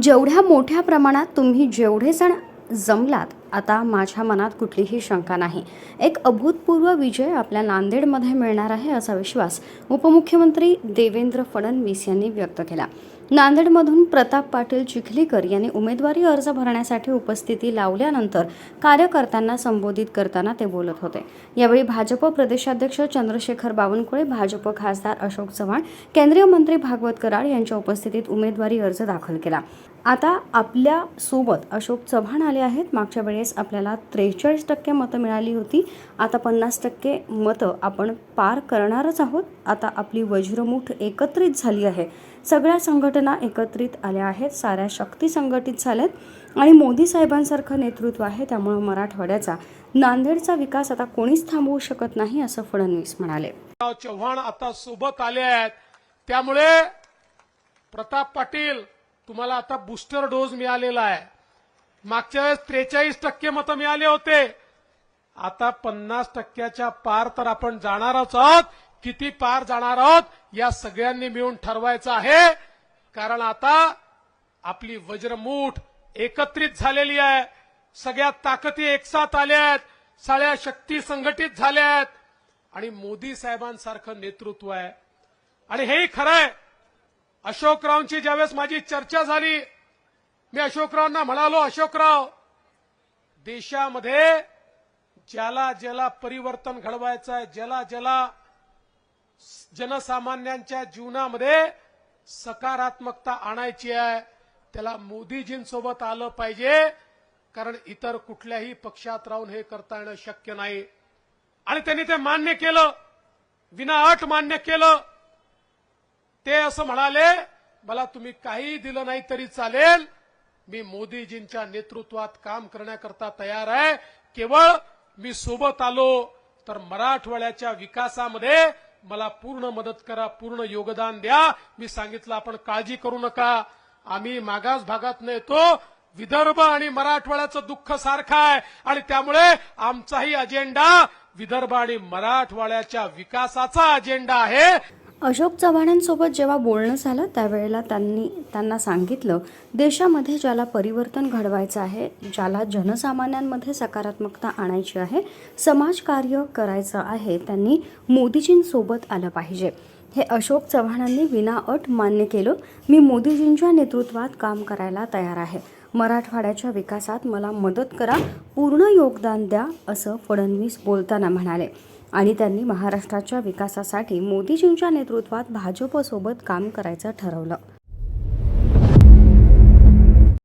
जेवढ्या मोठ्या प्रमाणात तुम्ही जेवढे जण जमलात, आता माझ्या मनात कुठलीही शंका नाही. एक अभूतपूर्व विजय आपल्या नांदेडमध्ये मिळणार आहे असा विश्वास उपमुख्यमंत्री देवेंद्र फडणवीस यांनी व्यक्त केला. नांदेडमधून प्रताप पाटील चिखलीकर यांनी उमेदवारी अर्ज भरण्यासाठी उपस्थिती लावल्यानंतर कार्यकर्त्यांना संबोधित करताना ते बोलत होते. यावेळी भाजप प्रदेशाध्यक्ष चंद्रशेखर बावनकुळे, भाजप खासदार अशोक चव्हाण, केंद्रीय मंत्री भागवत कराड यांच्या उपस्थितीत उमेदवारी अर्ज दाखल केला. आता आपल्या सोबत अशोक चव्हाण आले आहेत. मागच्या वेळेस आपल्याला 43% मतं मिळाली होती. आता 50% मतं आपण पार करणारच आहोत. आता आपली वज्रमुठ एकत्रित झाली आहे. सगळ्या संघटना एकत्रित आल्या आहेत, साऱ्या शक्ती संघटित झाल्यात आणि मोदी साहेबांसारखं नेतृत्व आहे. त्यामुळे मराठवाड्याचा, नांदेडचा विकास आता कोणीच थांबवू शकत नाही असं फडणवीस म्हणाले. चव्हाण आता सोबत आले आहेत, त्यामुळे प्रताप पाटील तुम्हाला आता बूस्टर डोस मिळालेला आहे. मागच्या वेळेस 43% मतं मिळाले होते. आता 50%च्या पार तर आपण जाणारच आहोत. किती पार जाणार आहोत या सगळ्यांनी मिळून ठरवायचं आहे. कारण आता आपली वज्रमूठ एकत्रित झालेली आहे. सगळ्या ताकदी एकसाथ आल्या आहेत, सगळ्या शक्ती संघटित झाल्या आहेत आणि मोदी साहेबांसारखं नेतृत्व आहे. आणि हेही खरं आहे. अशोकरावांची ज्यावेळेस माझी चर्चा झाली, मी अशोकरावांना म्हणालो, अशोकराव, देशामध्ये ज्याला ज्याला परिवर्तन घडवायचं आहे, ज्याला ज्याला जनसामान्यांच्या जीवनामध्ये सकारात्मकता आणायची आहे, त्याला मोदीजींसोबत आलं पाहिजे. कारण इतर कुठल्याही पक्षात राहून हे करता येणं शक्य नाही. आणि त्यांनी ते मान्य केलं, विनाअट मान्य केलं. ते असं म्हणाले, मला तुम्ही काही दिलं नाही तरी चालेल, मी मोदीजींच्या नेतृत्वात काम करण्याकरता तयार आहे. केवळ मी सोबत आलो तर मराठवाड्याच्या विकासामध्ये मला पूर्ण मदत करा, पूर्ण योगदान द्या. मी सांगितलं, आपण काळजी करू नका, आम्ही मागास भागातून येतो. विदर्भ आणि मराठवाड्याचं दुःख सारखं आहे आणि त्यामुळे आमचाही अजेंडा विदर्भ आणि मराठवाड्याच्या विकासाचा अजेंडा आहे. अशोक चव्हाणांसोबत जेव्हा बोलणं झालं त्यावेळेला त्यांना सांगितलं, देशामध्ये ज्याला परिवर्तन घडवायचं आहे, ज्याला जनसामान्यांमध्ये सकारात्मकता आणायची आहे, समाजकार्य करायचं आहे, त्यांनी मोदीजींसोबत आलं पाहिजे. हे अशोक चव्हाणांनी विनाअट मान्य केलं. मी मोदीजींच्या नेतृत्वात काम करायला तयार आहे. मराठवाड्याच्या विकासात मला मदत करा, पूर्ण योगदान द्या असं फडणवीस बोलताना म्हणाले. आणि त्यांनी महाराष्ट्राच्या विकासासाठी मोदीजींच्या नेतृत्वात भाजपसोबत काम करायचं ठरवलं.